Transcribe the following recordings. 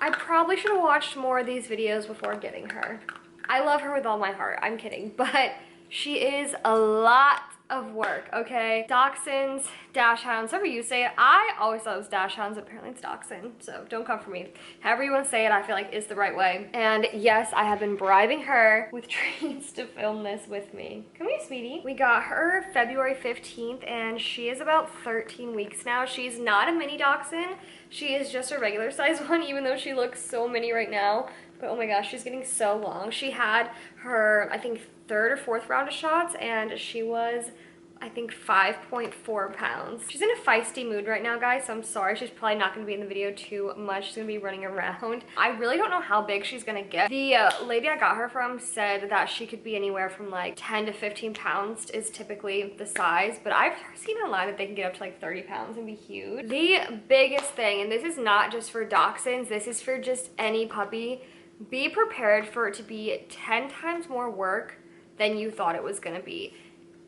I probably should have watched more of these videos before getting her. I love her with all my heart. I'm kidding, but she is a lot of work, okay? Dachshunds, Dachshunds, however you say it. I always thought it was Dachshunds, apparently it's Dachshund, so don't come for me. However you want to say it, I feel like is the right way. And yes, I have been bribing her with treats to film this with me. Come here, sweetie. We got her February 15th, and she is about 13 weeks now. She's not a mini Dachshund. She is just a regular size one, even though she looks so mini right now. But oh my gosh, she's getting so long. She had her, I think, third or fourth round of shots, and she was, I think, 5.4 pounds. She's in a feisty mood right now, guys, so I'm sorry. She's probably not going to be in the video too much. She's going to be running around. I really don't know how big she's going to get. The lady I got her from said that she could be anywhere from like 10 to 15 pounds is typically the size, but I've seen online that they can get up to like 30 pounds and be huge. The biggest thing, and this is not just for dachshunds, this is for just any puppy, be prepared for it to be 10 times more work than you thought it was going to be.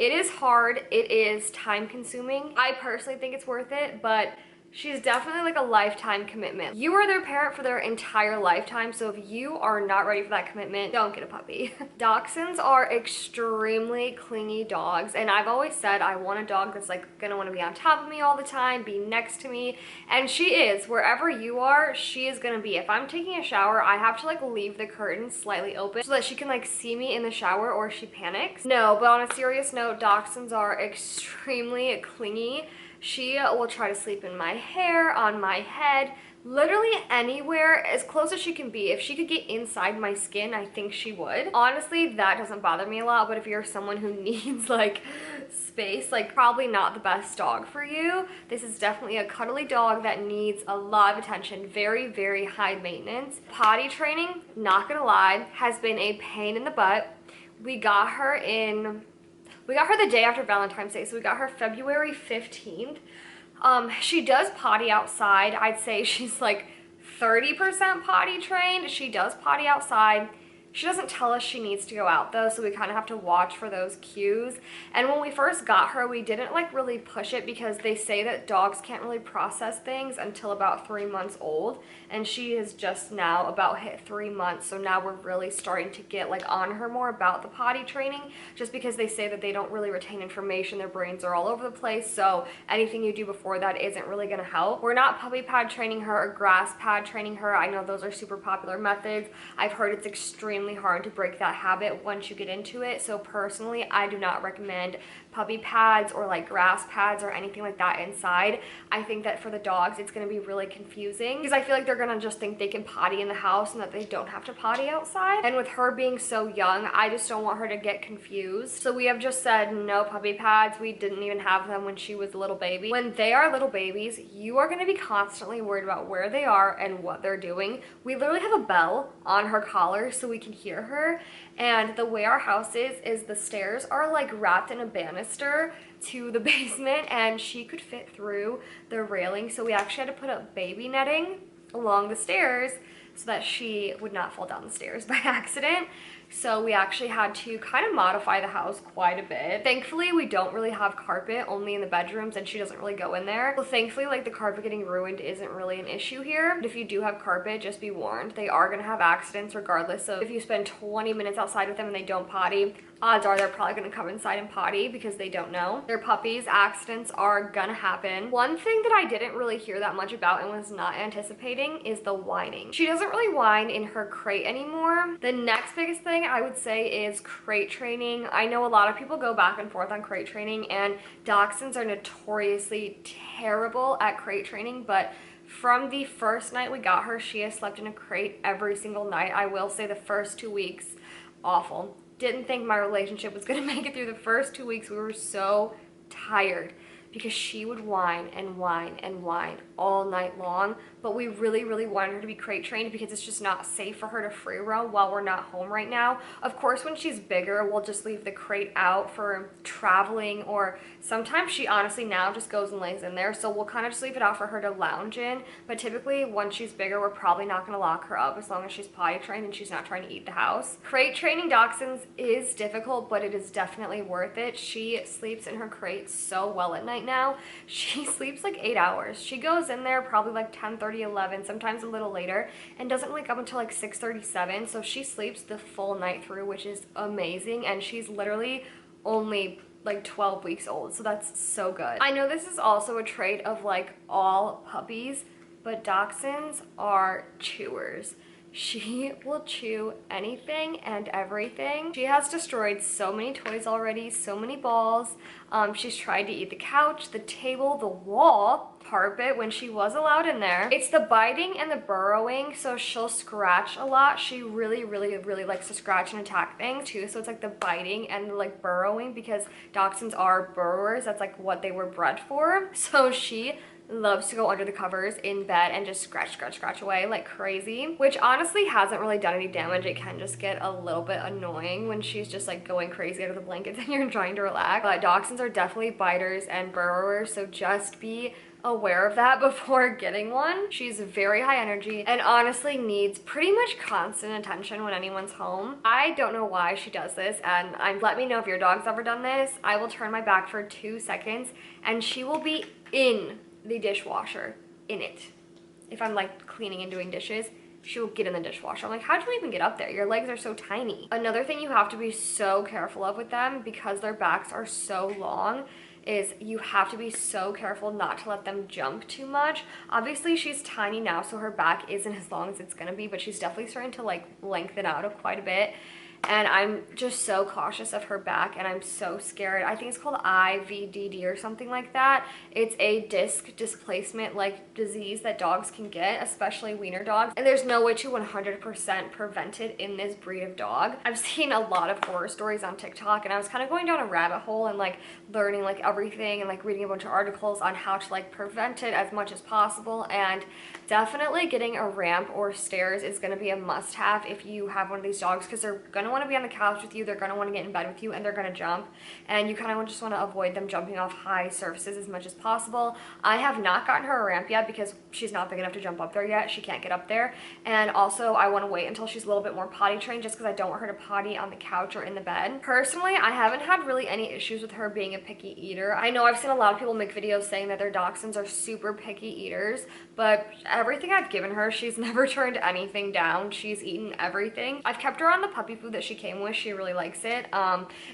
It is hard, it is time consuming. I personally think it's worth it, but she's definitely like a lifetime commitment. You are their parent for their entire lifetime, so if you are not ready for that commitment, don't get a puppy. Dachshunds are extremely clingy dogs, and I've always said I want a dog that's like gonna want to be on top of me all the time, be next to me, and she is. Wherever you are, she is gonna be. If I'm taking a shower, I have to like leave the curtain slightly open so that she can like see me in the shower or she panics. No, but on a serious note, dachshunds are extremely clingy. She will try to sleep in my hair, on my head, literally anywhere, as close as she can be. If she could get inside my skin, I think she would. Honestly, that doesn't bother me a lot, but if you're someone who needs like space, like probably not the best dog for you. This is definitely a cuddly dog that needs a lot of attention, very, very high maintenance. Potty training, not gonna lie, has been a pain in the butt. We got her the day after Valentine's Day, so we got her February 15th. She does potty outside. I'd say she's like 30% potty trained. She does potty outside. She doesn't tell us she needs to go out though, so we kind of have to watch for those cues. And when we first got her, we didn't like really push it because they say that dogs can't really process things until about 3 months old, and she is just now about hit 3 months, so now we're really starting to get like on her more about the potty training, just because they say that they don't really retain information, their brains are all over the place, so anything you do before that isn't really going to help. We're not puppy pad training her or grass pad training her. I know those are super popular methods. I've heard it's extremely hard to break that habit once you get into it, so personally I do not recommend puppy pads or like grass pads or anything like that inside. I think that for the dogs it's going to be really confusing because I feel like they're going to just think they can potty in the house and that they don't have to potty outside, and with her being so young, I just don't want her to get confused. So we have just said no puppy pads. We didn't even have them when she was a little baby. When they are little babies, you are going to be constantly worried about where they are and what they're doing. We literally have a bell on her collar so we can hear her, and the way our house is the stairs are like wrapped in a banister to the basement, and she could fit through the railing, so we actually had to put up baby netting along the stairs so that she would not fall down the stairs by accident. So we actually had to kind of modify the house quite a bit. Thankfully, we don't really have carpet, only in the bedrooms, and she doesn't really go in there. So thankfully, like the carpet getting ruined isn't really an issue here. But if you do have carpet, just be warned. They are gonna have accidents regardless of if you spend 20 minutes outside with them and they don't potty. Odds are they're probably gonna come inside and potty because they don't know. They're puppies, accidents are gonna happen. One thing that I didn't really hear that much about and was not anticipating is the whining. She doesn't really whine in her crate anymore. The next biggest thing I would say is crate training. I know a lot of people go back and forth on crate training, and dachshunds are notoriously terrible at crate training, but from the first night we got her, she has slept in a crate every single night. I will say the first 2 weeks, awful. Didn't think my relationship was gonna make it through the first 2 weeks. We were so tired because she would whine and whine and whine all night long, but we really, really wanted her to be crate trained because it's just not safe for her to free roam while we're not home right now. Of course, when she's bigger, we'll just leave the crate out for traveling, or sometimes she honestly now just goes and lays in there, so we'll kind of just leave it out for her to lounge in. But typically, once she's bigger, we're probably not gonna lock her up as long as she's potty trained and she's not trying to eat the house. Crate training dachshunds is difficult, but it is definitely worth it. She sleeps in her crate so well at night now. She sleeps like 8 hours. She goes in there probably like 10:30 10:30, 11, sometimes a little later, and doesn't wake up until like 6:37. So she sleeps the full night through, which is amazing. And she's literally only like 12 weeks old, so that's so good. I know this is also a trait of like all puppies, but Dachshunds are chewers. She will chew anything and everything. She has destroyed so many toys already, so many balls. She's tried to eat the couch, the table, the wall, carpet when she was allowed in there. It's the biting and the burrowing, so she'll scratch a lot. She really likes to scratch and attack things too, so it's like the biting and the like burrowing, because Dachshunds are burrowers. That's like what they were bred for. So she loves to go under the covers in bed and just scratch away like crazy, which honestly hasn't really done any damage. It can just get a little bit annoying when she's just like going crazy under the blankets and you're trying to relax. But Dachshunds are definitely biters and burrowers, so just be aware of that before getting one. She's very high energy and honestly needs pretty much constant attention when anyone's home. I don't know why she does this, and let me know if your dog's ever done this. I will turn my back for 2 seconds and she will be in the dishwasher, in it. If I'm like cleaning and doing dishes, she will get in the dishwasher. I'm like, how'd you even get up there? Your legs are so tiny. Another thing you have to be so careful of with them, because their backs are so long, is you have to be so careful not to let them jump too much. Obviously she's tiny now, so her back isn't as long as it's gonna be, but she's definitely starting to like lengthen out quite a bit. And I'm just so cautious of her back, and I'm so scared. I think it's called IVDD or something like that. It's a disc displacement like disease that dogs can get, especially wiener dogs. And there's no way to 100% prevent it in this breed of dog. I've seen a lot of horror stories on TikTok, and I was kind of going down a rabbit hole and like learning like everything and like reading a bunch of articles on how to like prevent it as much as possible. And definitely getting a ramp or stairs is going to be a must-have if you have one of these dogs, because they're going to want to be on the couch with you, they're going to want to get in bed with you, and they're going to jump, and you kind of just want to avoid them jumping off high surfaces as much as possible. I have not gotten her a ramp yet because she's not big enough to jump up there yet. She can't get up there. And also I want to wait until she's a little bit more potty trained, just because I don't want her to potty on the couch or in the bed. Personally, I haven't had really any issues with her being a picky eater. I know I've seen a lot of people make videos saying that their Dachshunds are super picky eaters, but everything I've given her, she's never turned anything down. She's eaten everything. I've kept her on the puppy food that she came with. She really likes it.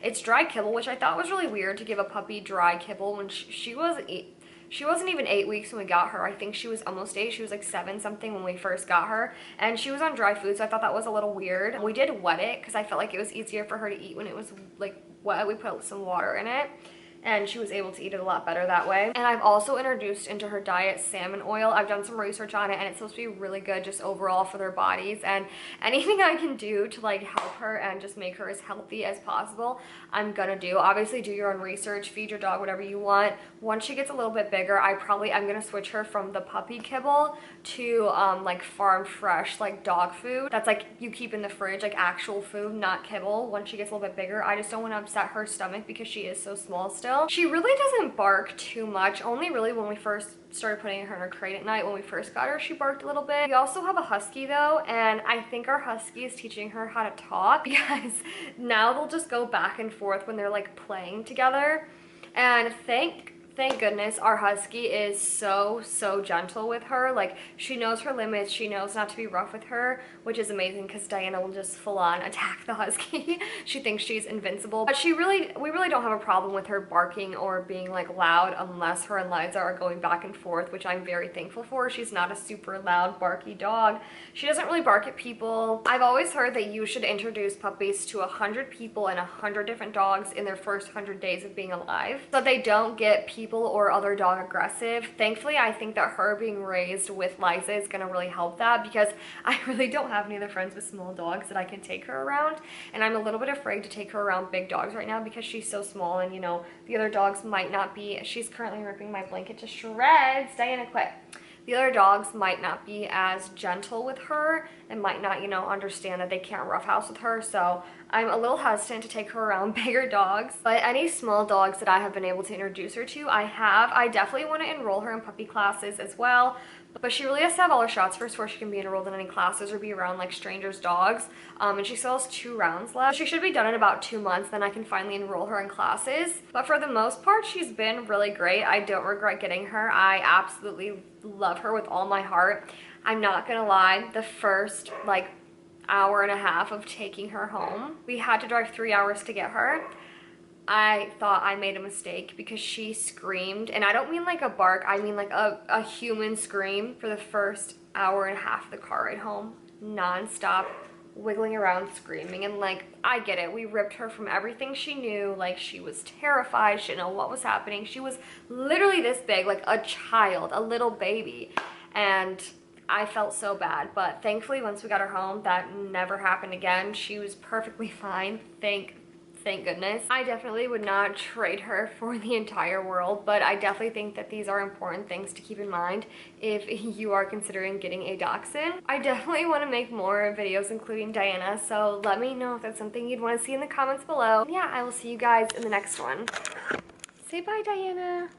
It's dry kibble, which I thought was really weird to give a puppy dry kibble when she wasn't even 8 weeks when we got her. I think she was almost 8. She was like 7 something when we first got her, and she was on dry food, so I thought that was a little weird. We did wet it because I felt like it was easier for her to eat when it was like wet. We put some water in it, and she was able to eat it a lot better that way. And I've also introduced into her diet salmon oil. I've done some research on it, and it's supposed to be really good just overall for their bodies. And anything I can do to like help her and just make her as healthy as possible, I'm gonna do. Obviously do your own research, feed your dog whatever you want. Once she gets a little bit bigger, I'm gonna switch her from the puppy kibble to like farm fresh like dog food that's like you keep in the fridge, like actual food, not kibble. Once she gets a little bit bigger, I just don't want to upset her stomach because she is so small still. She really doesn't bark too much, only really when we first started putting her in her crate at night. When we first got her, she barked a little bit. We also have a husky though, and I think our husky is teaching her how to talk, because now they'll just go back and forth when they're like playing together. And thank goodness our husky is so gentle with her. Like, she knows her limits, she knows not to be rough with her, which is amazing because Diana will just full on attack the husky. She thinks she's invincible, but we really don't have a problem with her barking or being like loud, unless her and Liza are going back and forth, which I'm very thankful for. She's not a super loud barky dog. She doesn't really bark at people. I've always heard that you should introduce puppies to 100 people and 100 different dogs in their first 100 days of being alive, so they don't get people or other dog aggressive. Thankfully, I think that her being raised with Liza is gonna really help that, because I really don't have any other friends with small dogs that I can take her around, and I'm a little bit afraid to take her around big dogs right now because she's so small, and you know, the other dogs might not be. She's currently ripping my blanket to shreds. Diana, quit. The other dogs might not be as gentle with her and might not, you know, understand that they can't roughhouse with her. So I'm a little hesitant to take her around bigger dogs. But any small dogs that I have been able to introduce her to, I definitely want to enroll her in puppy classes as well. But she really has to have all her shots first before she can be enrolled in any classes or be around like strangers' dogs. And she still has 2 rounds left. She should be done in about 2 months, then I can finally enroll her in classes. But for the most part, she's been really great. I don't regret getting her. I absolutely love her with all my heart. I'm not gonna lie, the first like hour and a half of taking her home, we had to drive 3 hours to get her. I thought I made a mistake because she screamed, and I don't mean like a bark, I mean like a human scream for the first hour and a half of the car ride home, non-stop, wiggling around, screaming. And like, I get it, we ripped her from everything she knew. Like, she was terrified, she didn't know what was happening. She was literally this big, like a child, a little baby, and I felt so bad. But thankfully, once we got her home, that never happened again. She was perfectly fine, thank goodness. I definitely would not trade her for the entire world, but I definitely think that these are important things to keep in mind if you are considering getting a dachshund. I definitely want to make more videos including Dianna, so let me know if that's something you'd want to see in the comments below. And yeah, I will see you guys in the next one. Say bye, Dianna.